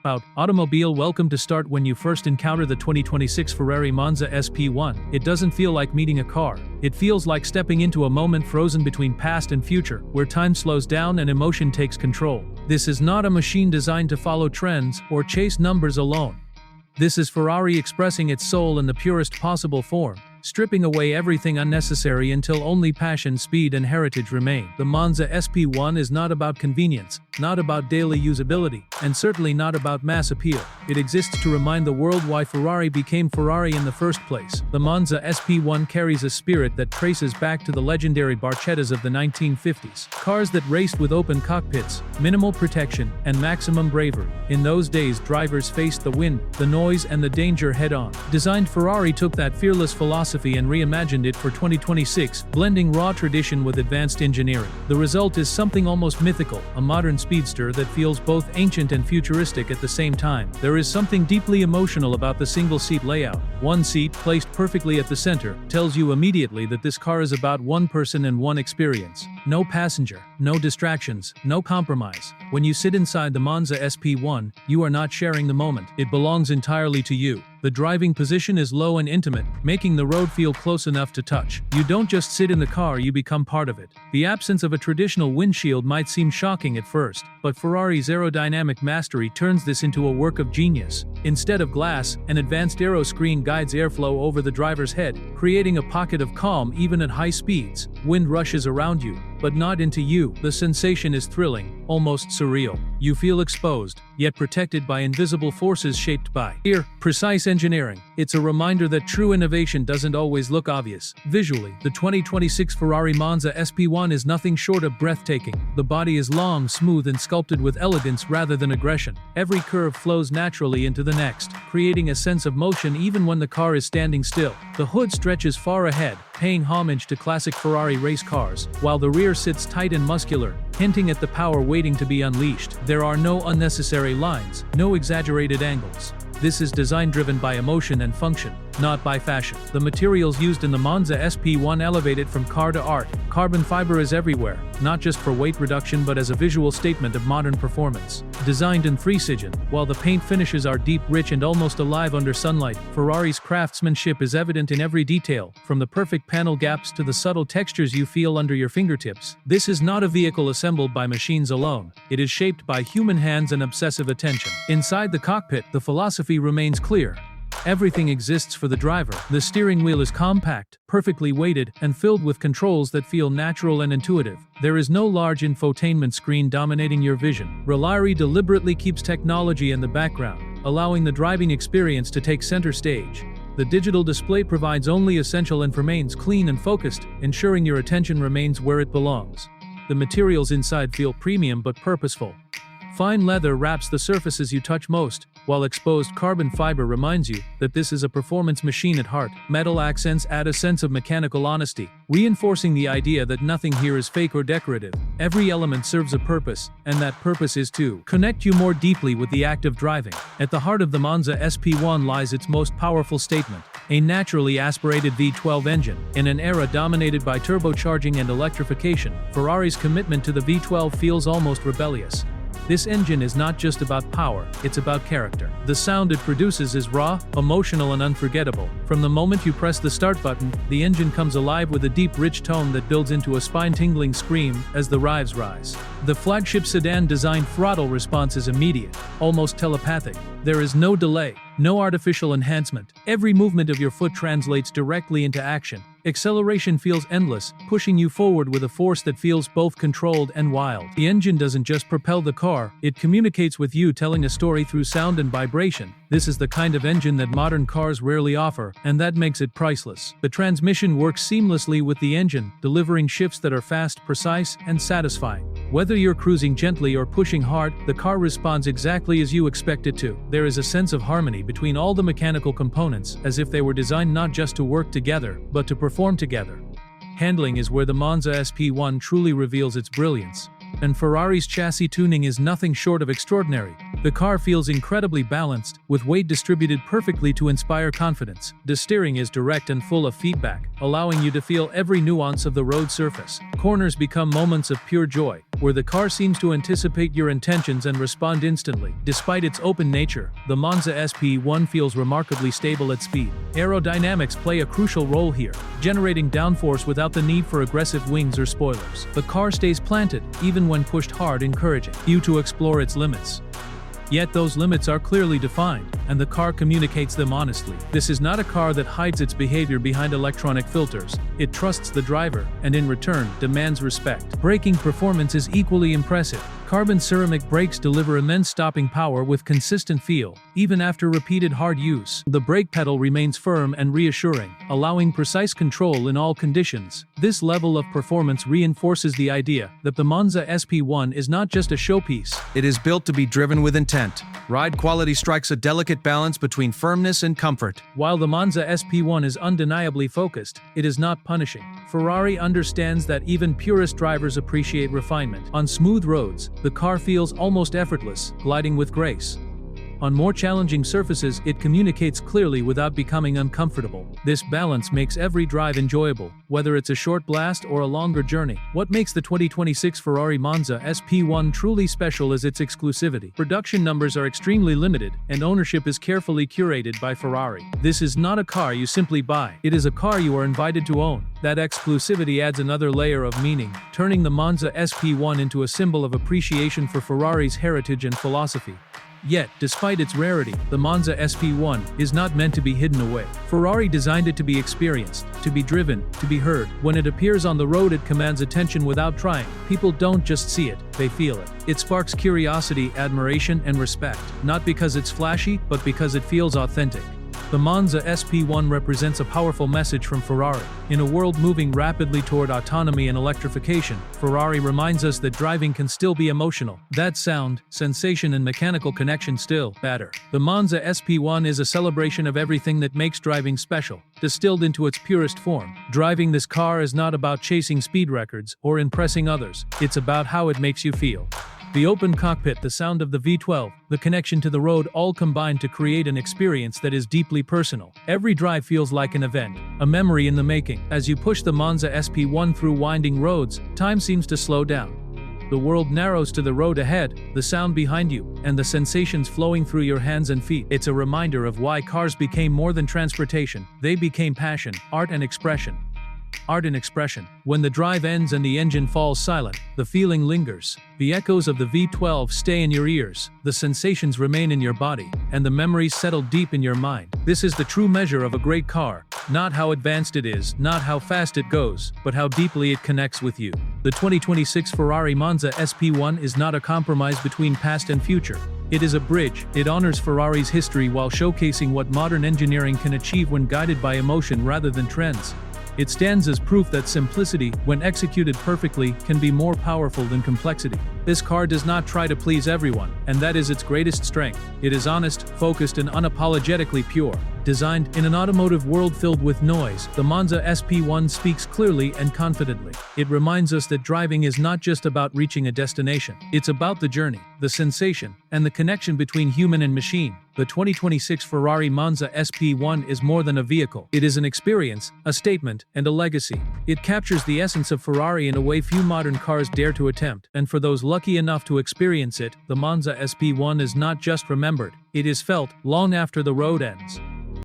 out. Automobile, welcome to start when you first encounter the 2026 Ferrari Monza SP1. It doesn't feel like meeting a car. It feels like stepping into a moment frozen between past and future, where time slows down and emotion takes control. This is not a machine designed to follow trends or chase numbers alone. This is Ferrari expressing its soul in the purest possible form, stripping away everything unnecessary until only passion, speed, and heritage remain. The Monza SP1 is not about convenience, not about daily usability, and certainly not about mass appeal. It exists to remind the world why Ferrari became Ferrari in the first place. The Monza SP1 carries a spirit that traces back to the legendary Barchettas of the 1950s. Cars that raced with open cockpits, minimal protection, and maximum bravery. In those days, drivers faced the wind, the noise, and the danger head-on. Designed, Ferrari took that fearless philosophy and reimagined it for 2026, blending raw tradition with advanced engineering. The result is something almost mythical, a modern speedster that feels both ancient and futuristic at the same time. There is something deeply emotional about the single-seat layout. One seat, placed perfectly at the center, tells you immediately that this car is about one person and one experience. No passenger, no distractions, no compromise. When you sit inside the Monza SP1, you are not sharing the moment. It belongs entirely to you. The driving position is low and intimate, making the road feel close enough to touch. You don't just sit in the car, you become part of it. The absence of a traditional windshield might seem shocking at first, but Ferrari's aerodynamic mastery turns this into a work of genius. Instead of glass, an advanced aero screen guides airflow over the driver's head, creating a pocket of calm even at high speeds. Wind rushes around you, but not into you. The sensation is thrilling, almost surreal. You feel exposed, yet protected by invisible forces shaped by precise engineering. It's a reminder that true innovation doesn't always look obvious. Visually, the 2026 Ferrari Monza SP1 is nothing short of breathtaking. The body is long, smooth, and sculpted with elegance rather than aggression. Every curve flows naturally into the next, creating a sense of motion even when the car is standing still. The hood stretches far ahead, paying homage to classic Ferrari race cars, while the rear sits tight and muscular, hinting at the power waiting to be unleashed. There are no unnecessary lines, no exaggerated angles. This is design driven by emotion and function, not by fashion. The materials used in the Monza SP1 elevate it from car to art. Carbon fiber is everywhere, not just for weight reduction but as a visual statement of modern performance. Designed in precision, while the paint finishes are deep, rich, and almost alive under sunlight, Ferrari's craftsmanship is evident in every detail, from the perfect panel gaps to the subtle textures you feel under your fingertips. This is not a vehicle assembled by machines alone. It is shaped by human hands and obsessive attention. Inside the cockpit, the philosophy remains clear. Everything exists for the driver. The steering wheel is compact, perfectly weighted, and filled with controls that feel natural and intuitive. There is no large infotainment screen dominating your vision. Ferrari deliberately keeps technology in the background, allowing the driving experience to take center stage. The digital display provides only essential and remains clean and focused, ensuring your attention remains where it belongs. The materials inside feel premium but purposeful. Fine leather wraps the surfaces you touch most, while exposed carbon fiber reminds you that this is a performance machine at heart. Metal accents add a sense of mechanical honesty, reinforcing the idea that nothing here is fake or decorative. Every element serves a purpose, and that purpose is to connect you more deeply with the act of driving. At the heart of the Monza SP1 lies its most powerful statement: a naturally aspirated V12 engine. In an era dominated by turbocharging and electrification, Ferrari's commitment to the V12 feels almost rebellious. This engine is not just about power, it's about character. The sound it produces is raw, emotional, and unforgettable. From the moment you press the start button, the engine comes alive with a deep, rich tone that builds into a spine-tingling scream as the revs rise. The flagship sedan design throttle response is immediate, almost telepathic. There is no delay, no artificial enhancement. Every movement of your foot translates directly into action. Acceleration feels endless, pushing you forward with a force that feels both controlled and wild. The engine doesn't just propel the car, it communicates with you, telling a story through sound and vibration. This is the kind of engine that modern cars rarely offer, and that makes it priceless. The transmission works seamlessly with the engine, delivering shifts that are fast, precise, and satisfying. Whether you're cruising gently or pushing hard, the car responds exactly as you expect it to. There is a sense of harmony between all the mechanical components, as if they were designed not just to work together, but to perform together. Handling is where the Monza SP1 truly reveals its brilliance. And Ferrari's chassis tuning is nothing short of extraordinary. The car feels incredibly balanced, with weight distributed perfectly to inspire confidence. The steering is direct and full of feedback, allowing you to feel every nuance of the road surface. Corners become moments of pure joy, where the car seems to anticipate your intentions and respond instantly. Despite its open nature, the Monza SP1 feels remarkably stable at speed. Aerodynamics play a crucial role here, generating downforce without the need for aggressive wings or spoilers. The car stays planted, even when pushed hard, encouraging you to explore its limits. Yet those limits are clearly defined, and the car communicates them honestly. This is not a car that hides its behavior behind electronic filters. It trusts the driver, and in return, demands respect. Braking performance is equally impressive. Carbon ceramic brakes deliver immense stopping power with consistent feel, even after repeated hard use. The brake pedal remains firm and reassuring, allowing precise control in all conditions. This level of performance reinforces the idea that the Monza SP1 is not just a showpiece. It is built to be driven with intent. Ride quality strikes a delicate balance between firmness and comfort. While the Monza SP1 is undeniably focused, it is not punishing. Ferrari understands that even purist drivers appreciate refinement. On smooth roads, the car feels almost effortless, gliding with grace. On more challenging surfaces, it communicates clearly without becoming uncomfortable. This balance makes every drive enjoyable, whether it's a short blast or a longer journey. What makes the 2026 Ferrari Monza SP1 truly special is its exclusivity. Production numbers are extremely limited, and ownership is carefully curated by Ferrari. This is not a car you simply buy. It is a car you are invited to own. That exclusivity adds another layer of meaning, turning the Monza SP1 into a symbol of appreciation for Ferrari's heritage and philosophy. Yet, despite its rarity, the Monza SP1 is not meant to be hidden away. Ferrari designed it to be experienced, to be driven, to be heard. When it appears on the road, it commands attention without trying. People don't just see it, they feel it. It sparks curiosity, admiration, and respect, not because it's flashy, but because it feels authentic. The Monza SP1 represents a powerful message from Ferrari. In a world moving rapidly toward autonomy and electrification, Ferrari reminds us that driving can still be emotional. That sound, sensation, and mechanical connection still matter. The Monza SP1 is a celebration of everything that makes driving special, distilled into its purest form. Driving this car is not about chasing speed records or impressing others. It's about how it makes you feel. The open cockpit, the sound of the V12, the connection to the road all combine to create an experience that is deeply personal. Every drive feels like an event, a memory in the making. As you push the Monza SP1 through winding roads, time seems to slow down. The world narrows to the road ahead, the sound behind you, and the sensations flowing through your hands and feet. It's a reminder of why cars became more than transportation. They became passion, art and expression. Art and expression. When the drive ends and the engine falls silent, the feeling lingers. The echoes of the V12 stay in your ears, the sensations remain in your body, and the memories settle deep in your mind. This is the true measure of a great car. Not how advanced it is, not how fast it goes, but how deeply it connects with you. The 2026 Ferrari Monza SP1 is not a compromise between past and future. It is a bridge. It honors Ferrari's history while showcasing what modern engineering can achieve when guided by emotion rather than trends. It stands as proof that simplicity, when executed perfectly, can be more powerful than complexity. This car does not try to please everyone, and that is its greatest strength. It is honest, focused, and unapologetically pure. Designed in an automotive world filled with noise, the Monza SP1 speaks clearly and confidently. It reminds us that driving is not just about reaching a destination. It's about the journey, the sensation, and the connection between human and machine. The 2026 Ferrari Monza SP1 is more than a vehicle. It is an experience, a statement, and a legacy. It captures the essence of Ferrari in a way few modern cars dare to attempt. And for those lucky enough to experience it, the Monza SP1 is not just remembered. It is felt long after the road ends.